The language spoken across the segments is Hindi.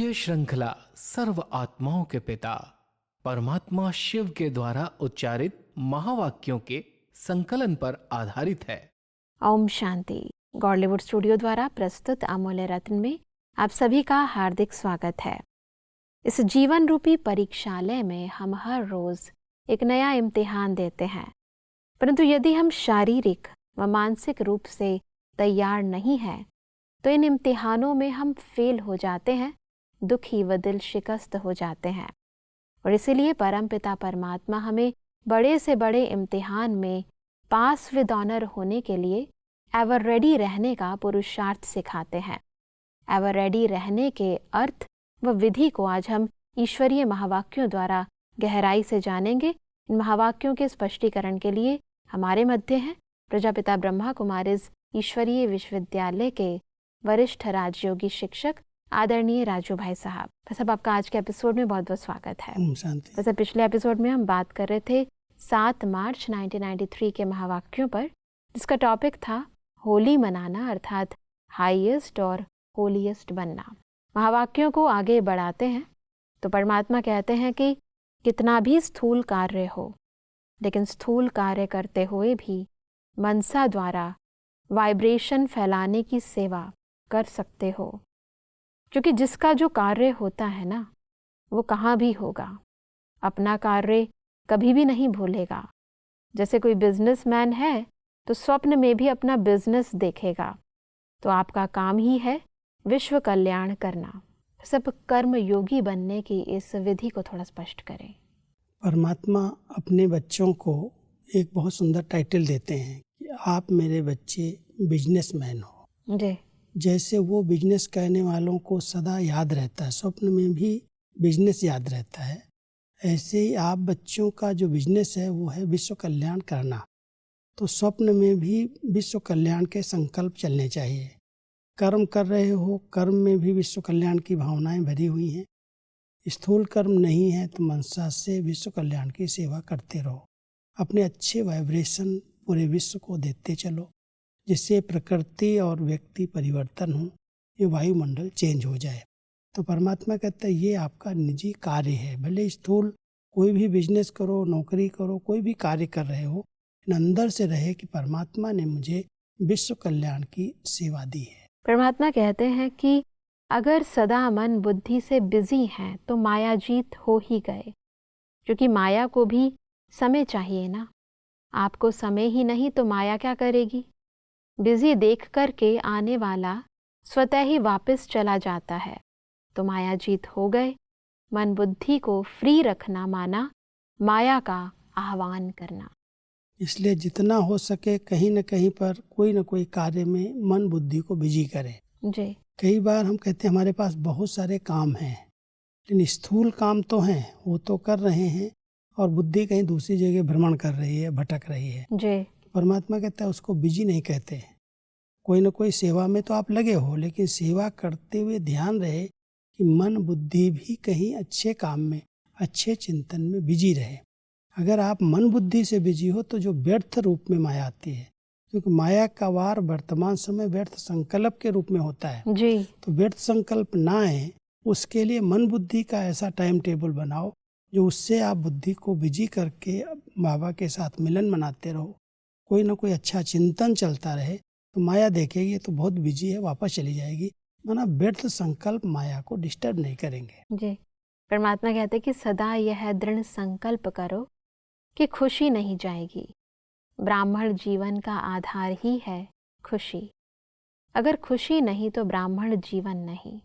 ये श्रृंखला सर्व आत्माओं के पिता परमात्मा शिव के द्वारा उच्चारित महावाक्यों के संकलन पर आधारित है। ओम शांति। गॉडलीवुड स्टूडियो द्वारा प्रस्तुत अमूल्य रत्न में आप सभी का हार्दिक स्वागत है। इस जीवन रूपी परीक्षालय में हम हर रोज एक नया इम्तिहान देते हैं, परंतु यदि हम शारीरिक व मानसिक रूप से तैयार नहीं हैं, तो इन इम्तिहानों में हम फेल हो जाते हैं, दुखी व दिल शिकस्त हो जाते हैं। और इसीलिए परमपिता परमात्मा हमें बड़े से बड़े इम्तिहान में पास विद ऑनर होने के लिए एवर रेडी रहने का पुरुषार्थ सिखाते हैं। एवर रेडी रहने के अर्थ व विधि को आज हम ईश्वरीय महावाक्यों द्वारा गहराई से जानेंगे। इन महावाक्यों के स्पष्टीकरण के लिए हमारे मध्य हैं प्रजापिता ब्रह्मा कुमारीज ईश्वरीय विश्वविद्यालय के वरिष्ठ राजयोगी शिक्षक आदरणीय राजू भाई साहब। सब आपका आज के एपिसोड में बहुत बहुत स्वागत है। वैसे पिछले एपिसोड में हम बात कर रहे थे 7 मार्च 1993 के महावाक्यों पर, जिसका टॉपिक था होली मनाना अर्थात हाईएस्ट और होलीएस्ट बनना। महावाक्यों को आगे बढ़ाते हैं तो परमात्मा कहते हैं कि कितना भी स्थूल कार्य हो, लेकिन स्थूल कार्य करते हुए भी मनसा द्वारा वाइब्रेशन फैलाने की सेवा कर सकते हो, क्योंकि जिसका जो कार्य होता है ना, वो कहाँ भी होगा, अपना कार्य कभी भी नहीं भूलेगा। जैसे कोई बिजनेसमैन है तो स्वप्न में भी अपना बिजनेस देखेगा, तो आपका काम ही है विश्व कल्याण करना। सब कर्म योगी बनने की इस विधि को थोड़ा स्पष्ट करें। परमात्मा अपने बच्चों को एक बहुत सुंदर टाइटल देते हैं कि आप मेरे बच्चे बिजनेसमैन हो। जी। जैसे वो बिजनेस करने वालों को सदा याद रहता है, स्वप्न में भी बिजनेस याद रहता है, ऐसे ही आप बच्चों का जो बिजनेस है वो है विश्व कल्याण करना। तो स्वप्न में भी विश्व कल्याण के संकल्प चलने चाहिए। कर्म कर रहे हो, कर्म में भी विश्व कल्याण की भावनाएं भरी हुई हैं। स्थूल कर्म नहीं है तो मनसा से विश्व कल्याण की सेवा करते रहो। अपने अच्छे वाइब्रेशन पूरे विश्व को देते चलो, जिससे प्रकृति और व्यक्ति परिवर्तन हो, ये वायुमंडल चेंज हो जाए। तो परमात्मा कहता है ये आपका निजी कार्य है। भले स्थूल कोई भी बिजनेस करो, नौकरी करो, कोई भी कार्य कर रहे हो, अंदर से रहे कि परमात्मा ने मुझे विश्व कल्याण की सेवा दी है। परमात्मा कहते हैं कि अगर सदा मन बुद्धि से बिजी हैं तो माया जीत हो ही गए, क्योंकि माया को भी समय चाहिए ना। आपको समय ही नहीं तो माया क्या करेगी। बिजी देख करके आने वाला स्वतः ही वापस चला जाता है, तो माया जीत हो गए। मन बुद्धि को फ्री रखना माना माया का आह्वान करना। इसलिए जितना हो सके कहीं न कहीं पर कोई न कोई कार्य में मन बुद्धि को बिजी करें। जी। कई बार हम कहते हैं हमारे पास बहुत सारे काम हैं, लेकिन स्थूल काम तो हैं, वो तो कर रहे हैं, और बुद्धि कहीं दूसरी जगह भ्रमण कर रही है, भटक रही है। जी। परमात्मा कहता है उसको बिजी नहीं कहते। कोई न कोई सेवा में तो आप लगे हो, लेकिन सेवा करते हुए ध्यान रहे कि मन बुद्धि भी कहीं अच्छे काम में, अच्छे चिंतन में बिजी रहे। अगर आप मन बुद्धि से बिजी हो तो जो व्यर्थ रूप में माया आती है, क्योंकि माया का वार वर्तमान समय व्यर्थ संकल्प के रूप में होता है। जी। तो व्यर्थ संकल्प ना आए, उसके लिए मन बुद्धि का ऐसा टाइम टेबल बनाओ जो उससे आप बुद्धि को बिजी करके बाबा के साथ मिलन मनाते रहो। कोई ना कोई अच्छा चिंतन चलता रहे तो माया देखेगी तो बहुत बिजी है, वापस चली जाएगी। माना व्यर्थ संकल्प माया को डिस्टर्ब नहीं करेंगे। जी। परमात्मा कहते कि सदा यह दृढ़ संकल्प करो कि खुशी नहीं जाएगी। ब्राह्मण जीवन का आधार ही है खुशी। अगर खुशी नहीं तो ब्राह्मण जीवन नहीं।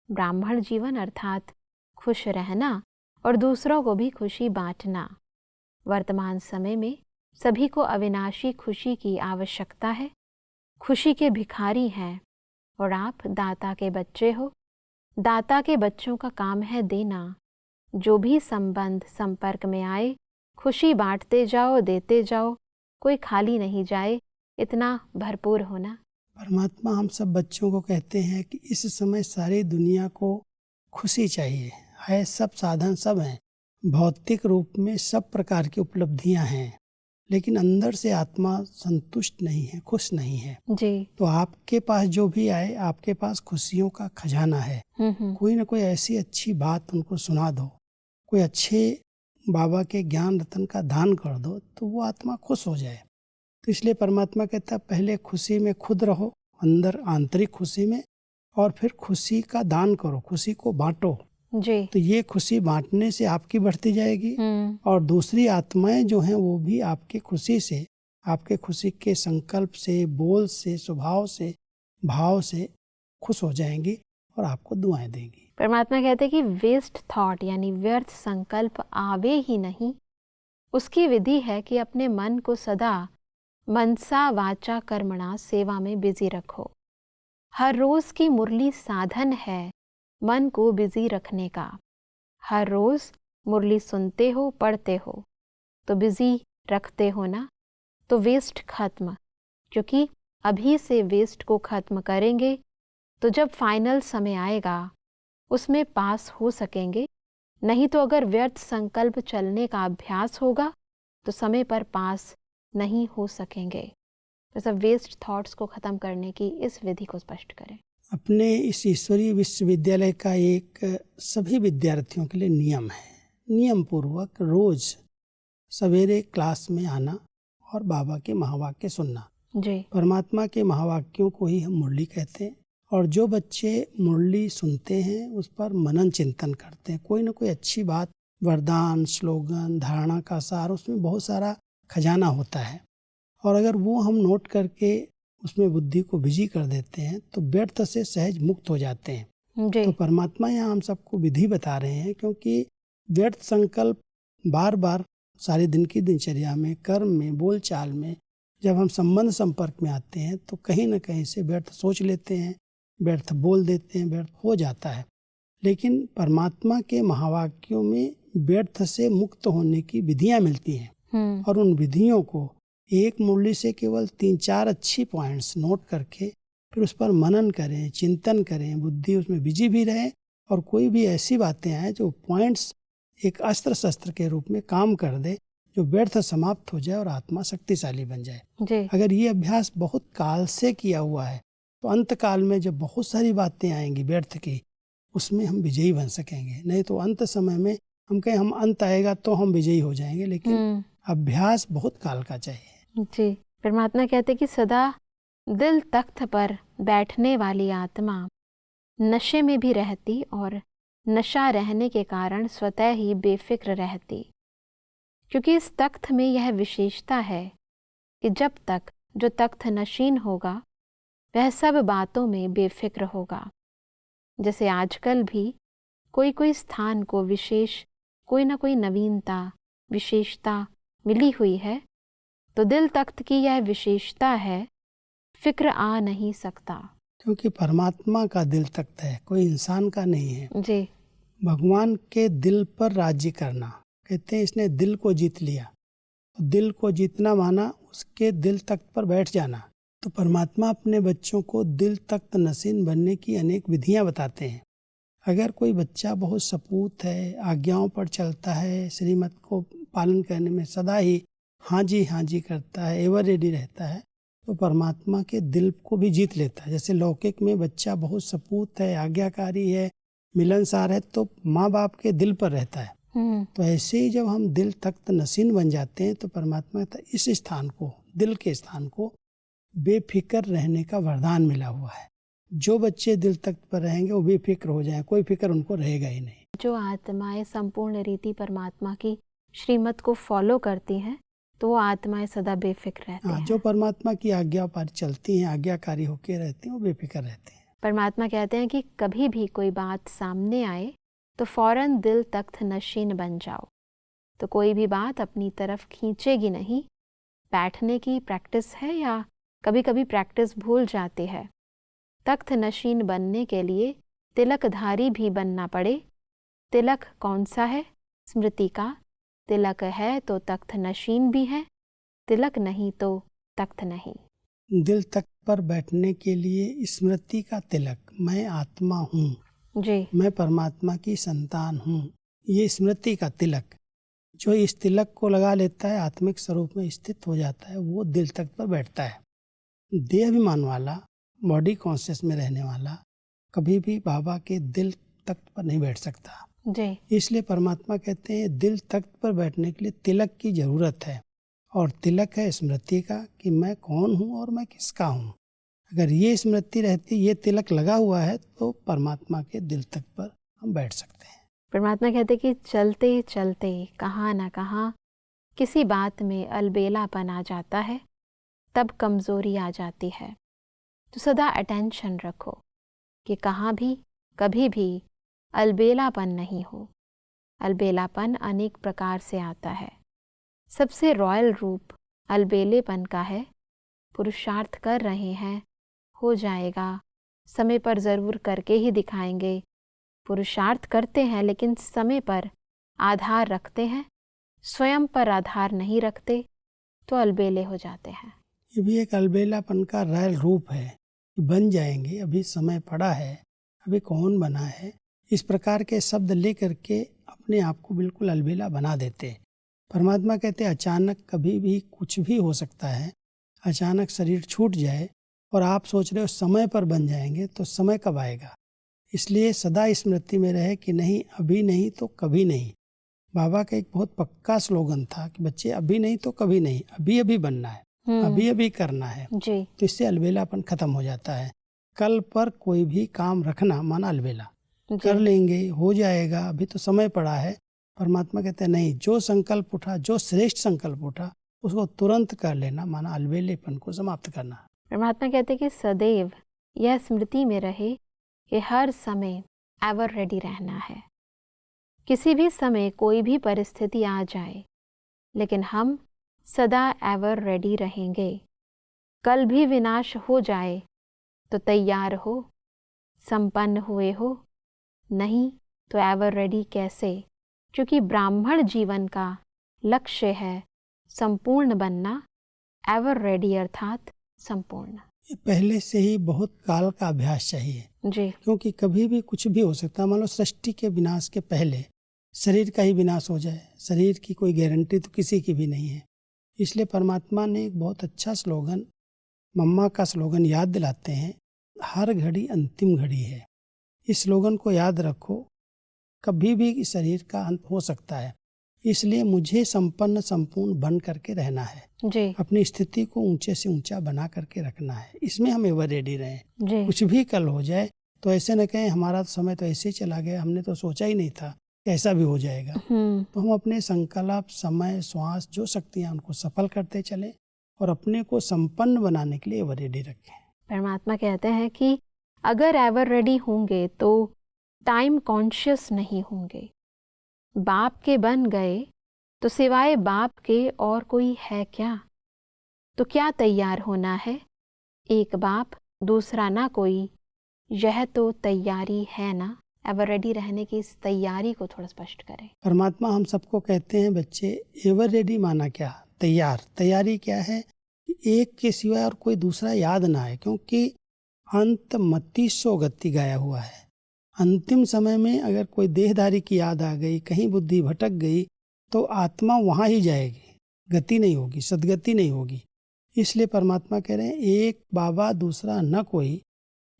ब्राह्मण जीवन अर्थात खुश रहना और दूसरों को भी खुशी बांटना। वर्तमान समय में सभी को अविनाशी खुशी की आवश्यकता है। खुशी के भिखारी हैं और आप दाता के बच्चे हो। दाता के बच्चों का काम है देना। जो भी संबंध संपर्क में आए खुशी बांटते जाओ, देते जाओ, कोई खाली नहीं जाए, इतना भरपूर होना। परमात्मा हम सब बच्चों को कहते हैं कि इस समय सारी दुनिया को खुशी चाहिए है। सब साधन सब हैं, भौतिक रूप में सब प्रकार की उपलब्धियां हैं, लेकिन अंदर से आत्मा संतुष्ट नहीं है, खुश नहीं है। जी। तो आपके पास जो भी आए, आपके पास खुशियों का खजाना है। कोई ना कोई ऐसी अच्छी बात उनको सुना दो, कोई अच्छे बाबा के ज्ञान रतन का दान कर दो, तो वो आत्मा खुश हो जाए। तो इसलिए परमात्मा कहता है पहले खुशी में खुद रहो, अंदर आंतरिक खुशी में, और फिर खुशी का दान करो, खुशी को बांटो। जी। तो ये खुशी बांटने से आपकी बढ़ती जाएगी और दूसरी आत्माएं जो हैं वो भी आपकी खुशी से, आपके खुशी के संकल्प से, बोल से, स्वभाव से, भाव से खुश हो जाएंगी और आपको दुआएं देंगी। परमात्मा कहते हैं कि वेस्ट थॉट यानी व्यर्थ संकल्प आवे ही नहीं। उसकी विधि है कि अपने मन को सदा मनसा वाचा कर्मणा सेवा में बिजी रखो। हर रोज की मुरली साधन है मन को बिजी रखने का। हर रोज मुरली सुनते हो, पढ़ते हो तो बिजी रखते हो ना, तो वेस्ट खत्म। क्योंकि अभी से वेस्ट को खत्म करेंगे तो जब फाइनल समय आएगा उसमें पास हो सकेंगे। नहीं तो अगर व्यर्थ संकल्प चलने का अभ्यास होगा तो समय पर पास नहीं हो सकेंगे। तो सब वेस्ट थॉट्स को खत्म करने की इस विधि को स्पष्ट करें। अपने इस ईश्वरीय विश्वविद्यालय का एक सभी विद्यार्थियों के लिए नियम है, नियम पूर्वक रोज सवेरे क्लास में आना और बाबा के महावाक्य सुनना। जी। परमात्मा के महावाक्यों को ही हम मुरली कहते हैं। और जो बच्चे मुरली सुनते हैं उस पर मनन चिंतन करते हैं, कोई ना कोई अच्छी बात, वरदान, स्लोगन, धारणा का सार, उसमें बहुत सारा खजाना होता है। और अगर वो हम नोट करके उसमें बुद्धि को बिजी कर देते हैं तो व्यर्थ से सहज मुक्त हो जाते हैं। जी। तो परमात्मा यहाँ हम सबको विधि बता रहे हैं, क्योंकि व्यर्थ संकल्प बार बार सारे दिन की दिनचर्या में, कर्म में, बोलचाल में जब हम संबंध संपर्क में आते हैं तो कहीं ना कहीं से व्यर्थ सोच लेते हैं, व्यर्थ बोल देते हैं, व्यर्थ हो जाता है। लेकिन परमात्मा के महावाक्यों में व्यर्थ से मुक्त होने की विधियां मिलती हैं और उन विधियों को एक मुरली से केवल 3-4 अच्छी पॉइंट्स नोट करके फिर उस पर मनन करें, चिंतन करें, बुद्धि उसमें बिजी भी रहे और कोई भी ऐसी बातें आए जो पॉइंट्स एक अस्त्र शस्त्र के रूप में काम कर दे, जो व्यर्थ समाप्त हो जाए और आत्मा शक्तिशाली बन जाए। जी। अगर ये अभ्यास बहुत काल से किया हुआ है तो अंत काल में जब बहुत सारी बातें आएंगी व्यर्थ की, उसमें हम विजयी बन सकेंगे। नहीं तो अंत समय में हम कहें हम अंत आएगा तो हम विजयी हो जाएंगे, लेकिन अभ्यास बहुत काल का चाहिए। जी। परमात्मा कहते कि सदा दिल तख्त पर बैठने वाली आत्मा नशे में भी रहती और नशा रहने के कारण स्वतः ही बेफिक्र रहती। क्योंकि इस तख्त में यह विशेषता है कि जब तक जो तख्त नशीन होगा वह सब बातों में बेफिक्र होगा। जैसे आजकल भी कोई कोई स्थान को विशेष कोई ना कोई नवीनता, विशेषता मिली हुई है, तो दिल तख्त की यह विशेषता है, फिक्र आ नहीं सकता। क्योंकि परमात्मा का दिल तख्त है, कोई इंसान का नहीं है। जी। भगवान के दिल पर राज्य करना, कहते हैं इसने दिल को जीत लिया। तो दिल को जीतना माना उसके दिल तख्त पर बैठ जाना। तो परमात्मा अपने बच्चों को दिल तख्त नशीन बनने की अनेक विधियां बताते हैं। अगर कोई बच्चा बहुत सपूत है, आज्ञाओं पर चलता है, श्रीमत को पालन करने में सदा ही हाँ जी करता है, एवर रेडी रहता है, तो परमात्मा के दिल को भी जीत लेता है। जैसे लौकिक में बच्चा बहुत सपूत है, आज्ञाकारी है, मिलनसार है, तो माँ बाप के दिल पर रहता है। तो ऐसे ही जब हम दिल तख्त नशीन बन जाते हैं तो परमात्मा इस स्थान को, दिल के स्थान को बेफिक्र रहने का वरदान मिला हुआ है। जो बच्चे दिल तख्त पर रहेंगे वो बेफिक्र हो जाए, कोई फिक्र उनको रहेगा ही नहीं। जो आत्माएं संपूर्ण रीति परमात्मा की श्रीमत को फॉलो करती हैं तो वो आत्माएं सदा बेफिक्र रहती हैं। जो परमात्मा की आज्ञा पर चलती हैं, आज्ञाकारी होकर रहती हैं, वो बेफिक्र रहते हैं। परमात्मा कहते हैं कि कभी भी कोई बात सामने आए तो फौरन दिल तख्त नशीन बन जाओ। तो कोई भी बात अपनी तरफ खींचेगी नहीं। बैठने की प्रैक्टिस है या कभी कभी प्रैक्टिस भूल जाती है। तख्त नशीन बनने के लिए तिलकधारी भी बनना पड़े। तिलक कौन सा है? स्मृति का। तिलक है तो तख्त नशीन भी है, तिलक नहीं तो तख्त नहीं। दिल तख्त पर बैठने के लिए स्मृति का तिलक, मैं आत्मा हूँ जी, मैं परमात्मा की संतान हूँ, ये स्मृति का तिलक जो इस तिलक को लगा लेता है, आत्मिक स्वरूप में स्थित हो जाता है, वो दिल तख्त पर बैठता है। देह अभिमान वाला, बॉडी कॉन्शियस में रहने वाला कभी भी बाबा के दिल तख्त पर नहीं बैठ सकता जी। इसलिए परमात्मा कहते हैं दिल तख्त पर बैठने के लिए तिलक की जरूरत है। और तिलक है स्मृति का कि मैं कौन हूँ और मैं किसका हूँ। अगर ये स्मृति रहती, ये तिलक लगा हुआ है, तो परमात्मा के दिल तख्त पर हम बैठ सकते हैं। परमात्मा कहते कि चलते चलते कहाँ ना कहाँ किसी बात में अलबेलापन आ जाता है, तब कमज़ोरी आ जाती है। तो सदा अटेंशन रखो कि कहाँ भी कभी भी अलबेलापन नहीं हो। अलबेलापन अनेक प्रकार से आता है। सबसे रॉयल रूप अलबेलेपन का है। पुरुषार्थ कर रहे हैं, हो जाएगा, समय पर ज़रूर करके ही दिखाएंगे। पुरुषार्थ करते हैं लेकिन समय पर आधार रखते हैं, स्वयं पर आधार नहीं रखते, तो अलबेले हो जाते हैं। ये भी एक अलबेलापन का रॉयल रूप है। बन जाएंगे, अभी समय पड़ा है, अभी कौन बना है, इस प्रकार के शब्द लेकर के अपने आप को बिल्कुल अलबेला बना देते। परमात्मा कहते अचानक कभी भी कुछ भी हो सकता है। अचानक शरीर छूट जाए और आप सोच रहे हो समय पर बन जाएंगे, तो समय कब आएगा। इसलिए सदा स्मृति में रहे कि नहीं, अभी नहीं तो कभी नहीं। बाबा का एक बहुत पक्का स्लोगन था कि बच्चे अभी नहीं तो कभी नहीं, अभी अभी बनना है, अभी अभी करना है जी। तो इससे अलबेलापन खत्म हो जाता है। कल पर कोई भी काम रखना माना अलबेला। कर लेंगे, हो जाएगा, अभी तो समय पड़ा है। परमात्मा कहते हैं नहीं, जो संकल्प उठा, जो श्रेष्ठ संकल्प उठा, उसको तुरंत कर लेना माना अलबेलेपन को समाप्त करना। परमात्मा कहते कि सदैव यह स्मृति में रहे कि हर समय एवर रेडी रहना है। किसी भी समय कोई भी परिस्थिति आ जाए, लेकिन हम सदा एवर रेडी रहेंगे। कल भी विनाश हो जाए तो तैयार हो, संपन्न हुए हो, नहीं तो एवर रेडी कैसे, क्योंकि ब्राह्मण जीवन का लक्ष्य है संपूर्ण बनना। एवर रेडी अर्थात संपूर्ण। ये पहले से ही बहुत काल का अभ्यास चाहिए जी। क्योंकि कभी भी कुछ भी हो सकता है। मान लो सृष्टि के विनाश के पहले शरीर का ही विनाश हो जाए, शरीर की कोई गारंटी तो किसी की भी नहीं है। इसलिए परमात्मा ने एक बहुत अच्छा स्लोगन, मम्मा का स्लोगन याद दिलाते हैं, हर घड़ी अंतिम घड़ी है। इस स्लोगन को याद रखो, कभी भी इस शरीर का अंत हो सकता है। इसलिए मुझे संपन्न संपूर्ण बन करके रहना है जी। अपनी स्थिति को ऊंचे से ऊंचा बना करके रखना है। इसमें हम एवर रेडी रहें। जी। कुछ भी कल हो जाए तो ऐसे न कहें हमारा समय तो ऐसे ही चला गया, हमने तो सोचा ही नहीं था ऐसा भी हो जाएगा। तो हम अपने संकल्प, समय, श्वास, जो शक्तियाँ उनको सफल करते चले और अपने को संपन्न बनाने के लिए एवर रेडी रखें। परमात्मा कहते हैं कि अगर एवर रेडी होंगे तो टाइम कॉन्शियस नहीं होंगे। बाप के बन गए तो सिवाय बाप के और कोई है क्या। तो क्या तैयार होना है, एक बाप दूसरा ना कोई, यह तो तैयारी है ना। एवर रेडी रहने की इस तैयारी को थोड़ा स्पष्ट करें। परमात्मा हम सबको कहते हैं बच्चे एवर रेडी माना क्या, तैयार। तैयारी क्या है कि एक के सिवाय और कोई दूसरा याद ना आए, क्योंकि अंत मति सो गति गाया हुआ है। अंतिम समय में अगर कोई देहधारी की याद आ गई, कहीं बुद्धि भटक गई, तो आत्मा वहां ही जाएगी, गति नहीं होगी, सदगति नहीं होगी। इसलिए परमात्मा कह रहे हैं एक बाबा दूसरा न कोई,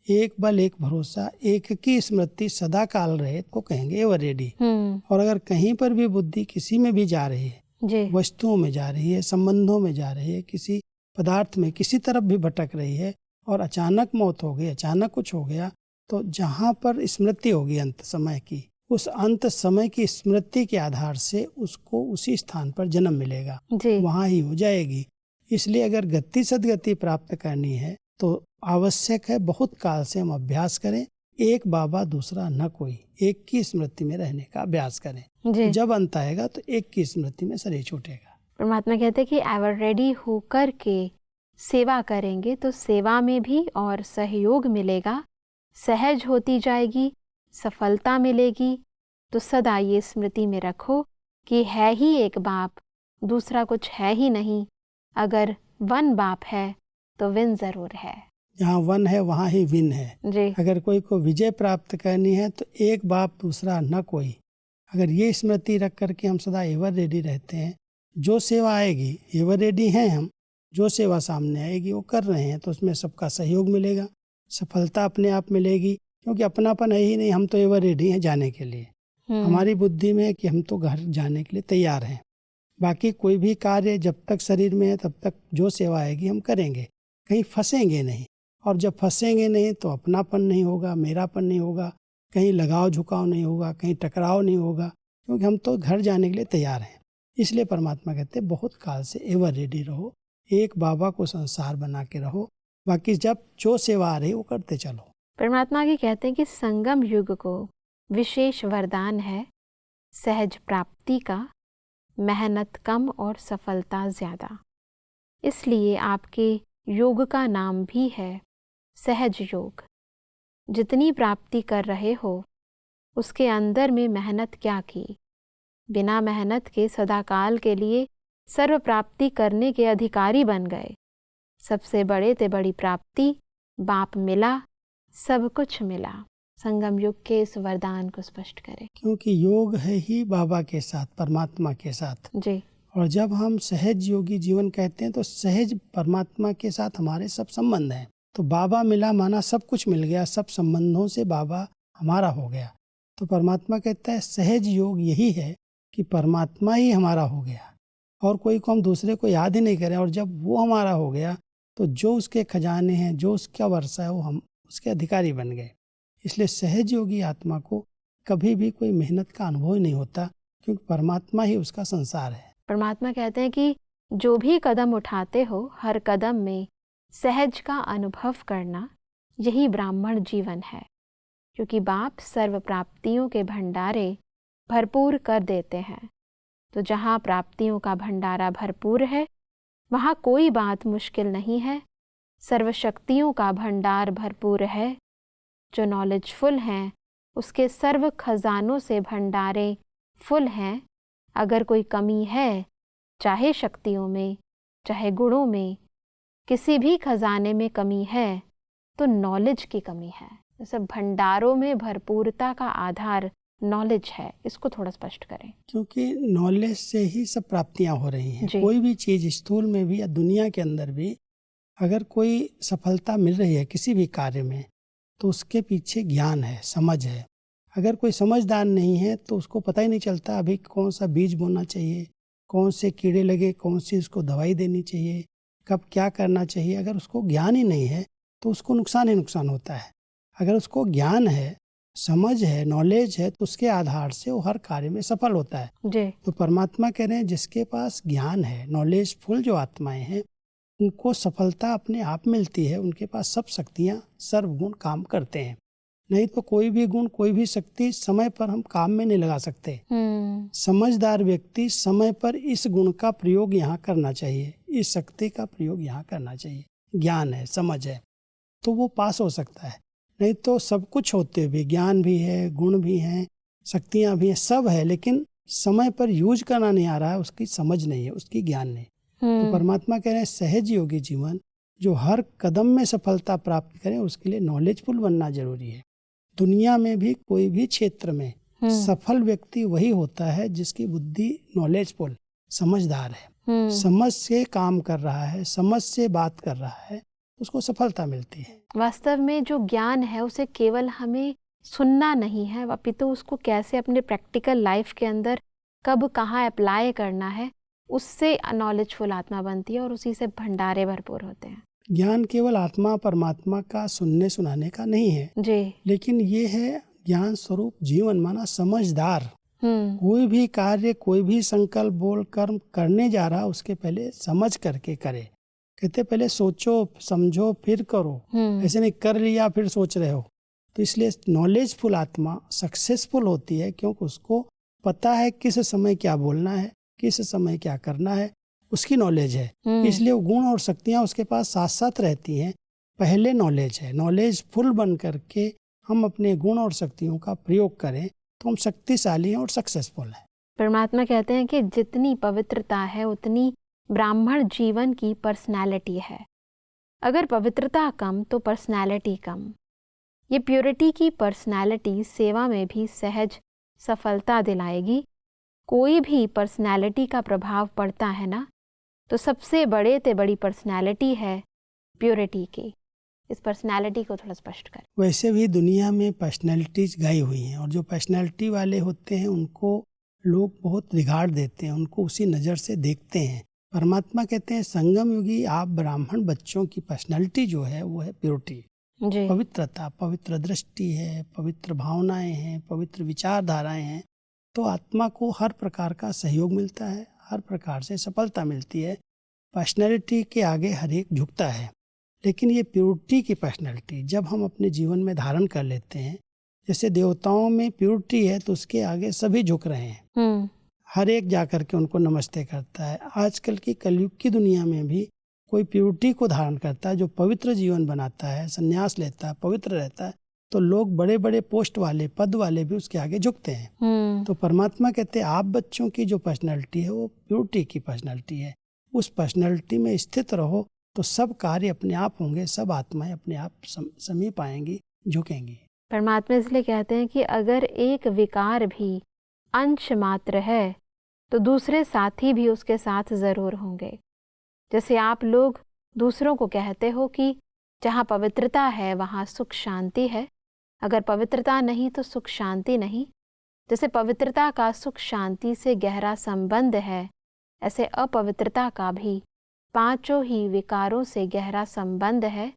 एक बल एक भरोसा, एक की स्मृति सदा काल रहे को कहेंगे एवर रेडी। और अगर कहीं पर भी बुद्धि किसी में भी जा रही है, वस्तुओं में जा रही है, संबंधों में जा रही है, किसी पदार्थ में किसी तरफ भी भटक रही है और अचानक मौत हो गई, अचानक कुछ हो गया, तो जहाँ पर स्मृति होगी अंत समय की, उस अंत समय की स्मृति के आधार से उसको उसी स्थान पर जन्म मिलेगा, वहाँ ही हो जाएगी। इसलिए अगर गति सदगति प्राप्त करनी है तो आवश्यक है बहुत काल से हम अभ्यास करें, एक बाबा दूसरा न कोई, एक की स्मृति में रहने का अभ्यास करें। जब अंत आएगा तो एक की स्मृति में शरीर छूटेगा। परमात्मा कहते हैं कि एवर रेडी होकर के सेवा करेंगे तो सेवा में भी और सहयोग मिलेगा, सहज होती जाएगी, सफलता मिलेगी। तो सदा ये स्मृति में रखो कि है ही एक बाप, दूसरा कुछ है ही नहीं। अगर वन बाप है तो विन जरूर है। जहाँ वन है वहाँ ही विन है जी। अगर कोई को विजय प्राप्त करनी है तो एक बाप दूसरा न कोई। अगर ये स्मृति रख करके हम सदा एवर रेडी रहते हैं, जो सेवा आएगी एवर रेडी हैं हम, जो सेवा सामने आएगी वो कर रहे हैं, तो उसमें सबका सहयोग मिलेगा, सफलता अपने आप मिलेगी, क्योंकि अपनापन है ही नहीं, हम तो एवर रेडी हैं जाने के लिए। हमारी बुद्धि में है कि हम तो घर जाने के लिए तैयार हैं। बाकी कोई भी कार्य जब तक शरीर में है तब तक जो सेवा आएगी हम करेंगे, कहीं फंसेंगे नहीं। और जब फंसेंगे नहीं तो अपनापन नहीं होगा, मेरापन नहीं होगा, कहीं लगाव झुकाव नहीं होगा, कहीं टकराव नहीं होगा, क्योंकि हम तो घर जाने के लिए तैयार हैं। इसलिए परमात्मा कहते हैं बहुत काल से एवर रेडी रहो, एक बाबा को संसार बना के रहो, बाकी जब जो सेवा आ रही वो करते चलो। परमात्मा की कहते हैं कि संगम युग को विशेष वरदान है सहज प्राप्ति का, मेहनत कम और सफलता ज़्यादा। इसलिए आपके योग का नाम भी है सहज योग। जितनी प्राप्ति कर रहे हो उसके अंदर में मेहनत क्या की, बिना मेहनत के सदाकाल के लिए सर्व प्राप्ति करने के अधिकारी बन गए। सबसे बड़े ते बड़ी प्राप्ति, बाप मिला, सब कुछ मिला। संगम युग के इस वरदान को स्पष्ट करें। क्योंकि योग है ही बाबा के साथ, परमात्मा के साथ जी। और जब हम सहज योगी जीवन कहते हैं तो सहज परमात्मा के साथ हमारे सब संबंध हैं। तो बाबा मिला माना सब कुछ मिल गया, सब संबंधों से बाबा हमारा हो गया। तो परमात्मा कहता है सहज योग यही है कि परमात्मा ही हमारा हो गया और कोई को हम दूसरे को याद ही नहीं करें। और जब वो हमारा हो गया तो जो उसके खजाने हैं, जो उसका वर्षा है, वो हम उसके अधिकारी बन गए। इसलिए सहज योगी आत्मा को कभी भी कोई मेहनत का अनुभव ही नहीं होता, क्योंकि परमात्मा ही उसका संसार है। परमात्मा कहते हैं कि जो भी कदम उठाते हो, हर कदम में सहज का अनुभव करना, यही ब्राह्मण जीवन है। क्योंकि बाप सर्व प्राप्तियों के भंडारे भरपूर कर देते हैं। तो जहाँ प्राप्तियों का भंडारा भरपूर है वहाँ कोई बात मुश्किल नहीं है। सर्वशक्तियों का भंडार भरपूर है। जो नॉलेजफुल हैं उसके सर्व खजानों से भंडारे फुल हैं। अगर कोई कमी है, चाहे शक्तियों में, चाहे गुणों में, किसी भी खजाने में कमी है तो नॉलेज की कमी है। जैसे भंडारों में भरपूरता का आधार नॉलेज है। इसको थोड़ा स्पष्ट करें। क्योंकि नॉलेज से ही सब प्राप्तियां हो रही हैं। कोई भी चीज स्थूल में भी या दुनिया के अंदर भी अगर कोई सफलता मिल रही है किसी भी कार्य में तो उसके पीछे ज्ञान है, समझ है। अगर कोई समझदार नहीं है तो उसको पता ही नहीं चलता अभी कौन सा बीज बोना चाहिए, कौन से कीड़े लगे, कौन सी उसको दवाई देनी चाहिए, कब क्या करना चाहिए। अगर उसको ज्ञान ही नहीं है तो उसको नुकसान ही नुकसान होता है। अगर उसको ज्ञान है, समझ है, नॉलेज है तो उसके आधार से वो हर कार्य में सफल होता है जी। तो परमात्मा कह रहे हैं जिसके पास ज्ञान है, नॉलेजफुल जो आत्माएं हैं, उनको सफलता अपने आप मिलती है। उनके पास सब शक्तियां, सर्वगुण काम करते हैं। नहीं तो कोई भी गुण, कोई भी शक्ति समय पर हम काम में नहीं लगा सकते। समझदार व्यक्ति समय पर इस गुण का प्रयोग यहाँ करना चाहिए, इस शक्ति का प्रयोग यहाँ करना चाहिए। ज्ञान है, समझ है तो वो पास हो सकता है। नहीं तो सब कुछ होते हुए, ज्ञान भी है, गुण भी हैं, शक्तियाँ भी हैं, सब है, लेकिन समय पर यूज करना नहीं आ रहा है, उसकी समझ नहीं है, उसकी ज्ञान नहीं। तो परमात्मा कह रहे हैं सहज योगी जीवन जो हर कदम में सफलता प्राप्त करें उसके लिए नॉलेजफुल बनना जरूरी है। दुनिया में भी कोई भी क्षेत्र में सफल व्यक्ति वही होता है जिसकी बुद्धि नॉलेजफुल, समझदार है, समझ से काम कर रहा है, समझ से बात कर रहा है, उसको सफलता मिलती है। वास्तव में जो ज्ञान है उसे केवल हमें सुनना नहीं है, अपितु उसको कैसे अपने प्रैक्टिकल लाइफ के अंदर कब कहाँ अप्लाई करना है, उससे नॉलेजफुल आत्मा बनती है और उसी से भंडारे भरपूर होते हैं। ज्ञान केवल आत्मा परमात्मा का सुनने सुनाने का नहीं है जी, लेकिन ये है ज्ञान स्वरूप जीवन, माना समझदार। कोई भी कार्य, कोई भी संकल्प, बोल, कर्म करने जा रहा उसके पहले समझ करके करे। कहते पहले सोचो, समझो, फिर करो। ऐसे नहीं कर लिया फिर सोच रहे हो। तो इसलिए नॉलेजफुल आत्मा सक्सेसफुल होती है क्योंकि उसको पता है किस समय क्या बोलना है, किस समय क्या करना है, उसकी नॉलेज है। इसलिए वो गुण और शक्तियां उसके पास साथ साथ रहती हैं। पहले नॉलेज है, नॉलेजफुल बन करके हम अपने गुण और शक्तियों का प्रयोग करें तो हम शक्तिशाली हैं और सक्सेसफुल हैं। परमात्मा कहते हैं कि जितनी पवित्रता है उतनी ब्राह्मण जीवन की पर्सनैलिटी है। अगर पवित्रता कम तो पर्सनैलिटी कम। ये प्योरिटी की पर्सनैलिटी सेवा में भी सहज सफलता दिलाएगी। कोई भी पर्सनैलिटी का प्रभाव पड़ता है ना, तो सबसे बड़े ते बड़ी पर्सनैलिटी है प्योरिटी की। इस पर्सनैलिटी को थोड़ा स्पष्ट कर। वैसे भी दुनिया में पर्सनैलिटीज गाई हुई हैं, और जो पर्सनैलिटी वाले होते हैं उनको लोग बहुत रिगार्ड देते हैं, उनको उसी नज़र से देखते हैं। परमात्मा कहते हैं संगम युगी आप ब्राह्मण बच्चों की पर्सनैलिटी जो है वो है प्योरिटी, पवित्रता, पवित्र दृष्टि है, पवित्र भावनाएं हैं, पवित्र विचारधाराएं हैं। तो आत्मा को हर प्रकार का सहयोग मिलता है, हर प्रकार से सफलता मिलती है। पर्सनैलिटी के आगे हर एक झुकता है, लेकिन ये प्योरिटी की पर्सनैलिटी जब हम अपने जीवन में धारण कर लेते हैं, जैसे देवताओं में प्योरिटी है तो उसके आगे सभी झुक रहे हैं, हर एक जाकर के उनको नमस्ते करता है। आजकल की कलयुग की दुनिया में भी कोई प्योरिटी को धारण करता है, जो पवित्र जीवन बनाता है, संन्यास लेता है, पवित्र रहता है, तो लोग बड़े बड़े पोस्ट वाले, पद वाले भी उसके आगे झुकते हैं। तो परमात्मा कहते हैं आप बच्चों की जो पर्सनैलिटी है वो प्योरिटी की पर्सनैलिटी है। उस पर्सनैलिटी में स्थित रहो तो सब कार्य अपने आप होंगे, सब आत्माएं अपने आप समीप आएंगी, झुकेंगी। परमात्मा इसलिए कहते हैं कि अगर एक विकार भी अंश मात्र है तो दूसरे साथी भी उसके साथ जरूर होंगे। जैसे आप लोग दूसरों को कहते हो कि जहाँ पवित्रता है वहाँ सुख शांति है, अगर पवित्रता नहीं तो सुख शांति नहीं। जैसे पवित्रता का सुख शांति से गहरा संबंध है, ऐसे अपवित्रता का भी पांचों ही विकारों से गहरा संबंध है।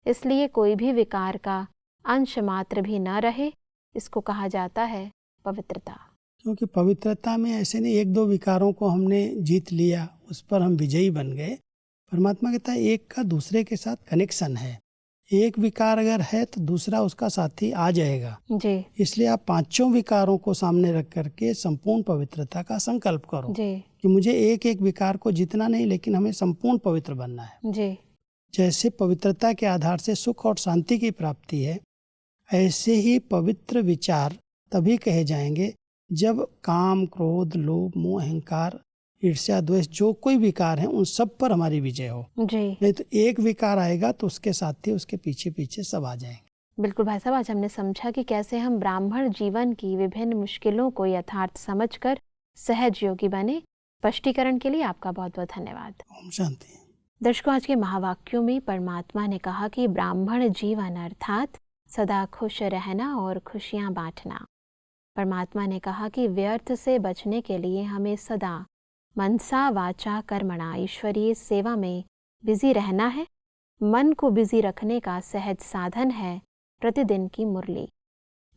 इसलिए कोई भी विकार का अंश मात्र भी न रहे, इसको कहा जाता है पवित्रता। क्योंकि पवित्रता में ऐसे नहीं एक दो विकारों को हमने जीत लिया, उस पर हम विजयी बन गए। परमात्मा कहता है एक का दूसरे के साथ कनेक्शन है, एक विकार अगर है तो दूसरा उसका साथी आ जाएगा जी। इसलिए आप पांचों विकारों को सामने रख करके संपूर्ण पवित्रता का संकल्प करो जी। कि मुझे एक एक विकार को जीतना नहीं, लेकिन हमें संपूर्ण पवित्र बनना है। जी। जैसे पवित्रता के आधार से सुख और शांति की प्राप्ति है, ऐसे ही पवित्र विचार तभी कहे जाएंगे जब काम, क्रोध, लोभ, मोह, अहंकार, ईर्ष्या, द्वेष जो कोई विकार है उन सब पर हमारी विजय हो। जी। नहीं तो एक विकार आएगा तो उसके साथी उसके पीछे पीछे सब आ जाएंगे। बिल्कुल भाई साहब, आज हमने समझा कि कैसे हम ब्राह्मण जीवन की विभिन्न मुश्किलों को यथार्थ समझकर सहज योगी बने। स्पष्टीकरण के लिए आपका बहुत बहुत धन्यवाद। ओम शांति। दर्शकों, आज के महावाक्यों में परमात्मा ने कहा कि ब्राह्मण जीवन अर्थात सदा खुश रहना और खुशियां बांटना। परमात्मा ने कहा कि व्यर्थ से बचने के लिए हमें सदा मनसा वाचा कर्मणा ईश्वरीय सेवा में बिजी रहना है। मन को बिजी रखने का सहज साधन है प्रतिदिन की मुरली।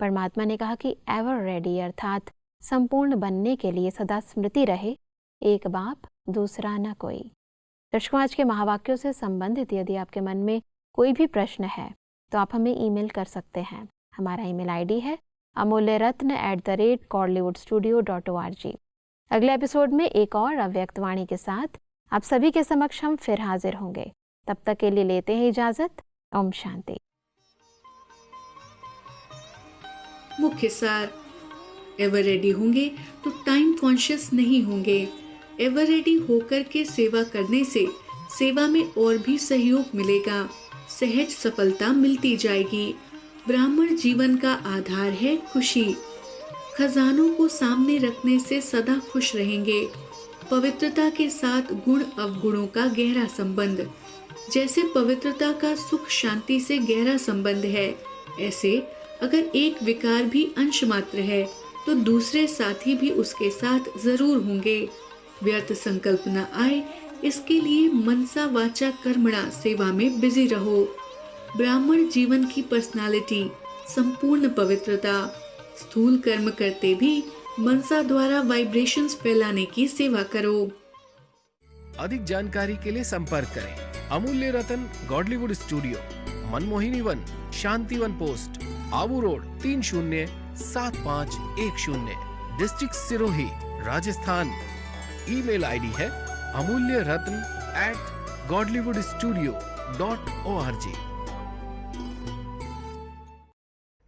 परमात्मा ने कहा कि एवर रेडी अर्थात संपूर्ण बनने के लिए सदा स्मृति रहे, एक बाप दूसरा न कोई। दर्शकों, आज के महावाक्यों से संबंधित यदि आपके मन में कोई भी प्रश्न है तो आप हमें ईमेल कर सकते हैं। हमारा ईमेल आईडी है amulyaratna@kollywoodstudio.org। अगले एपिसोड में एक और अव्यक्त वाणी के साथ आप सभी के समक्ष हम फिर हाजिर होंगे। तब तक के लिए लेते हैं इजाजत। ओम शांति। मुख्य सार, एवर रेडी होंगे तो टाइम कॉन्शियस नहीं होंगे। एवर रेडी होकर के सेवा करने से सेवा में और भी सहयोग मिलेगा, सहज सफलता मिलती जाएगी। ब्राह्मण जीवन का आधार है खुशी। खजानों को सामने रखने से सदा खुश रहेंगे। पवित्रता के साथ गुण अवगुणों का गहरा संबंध, जैसे पवित्रता का सुख शांति से गहरा संबंध है, ऐसे अगर एक विकार भी अंश मात्र है तो दूसरे साथी भी उसके साथ जरूर होंगे। व्यर्थ संकल्प न आए, इसके लिए मनसा वाचा कर्मणा सेवा में बिजी रहो। ब्राह्मण जीवन की पर्सनालिटी संपूर्ण पवित्रता। स्थूल कर्म करते भी मनसा द्वारा वाइब्रेशंस फैलाने की सेवा करो। अधिक जानकारी के लिए संपर्क करें Amulya Ratan Godlywood studio, Manmohini Van, Shantivan post, Abu road 307510, district Sirohi, Rajasthan. Email ID है amulyaratna@godlywoodstudio.org।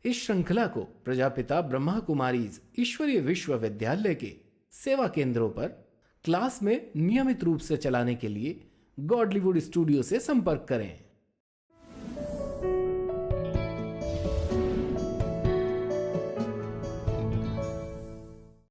इस श्रृंखला को प्रजापिता ब्रह्मा कुमारीज ईश्वरीय विश्वविद्यालय के सेवा केंद्रों पर क्लास में नियमित रूप से चलाने के लिए गॉडलीवुड स्टूडियो से संपर्क करें।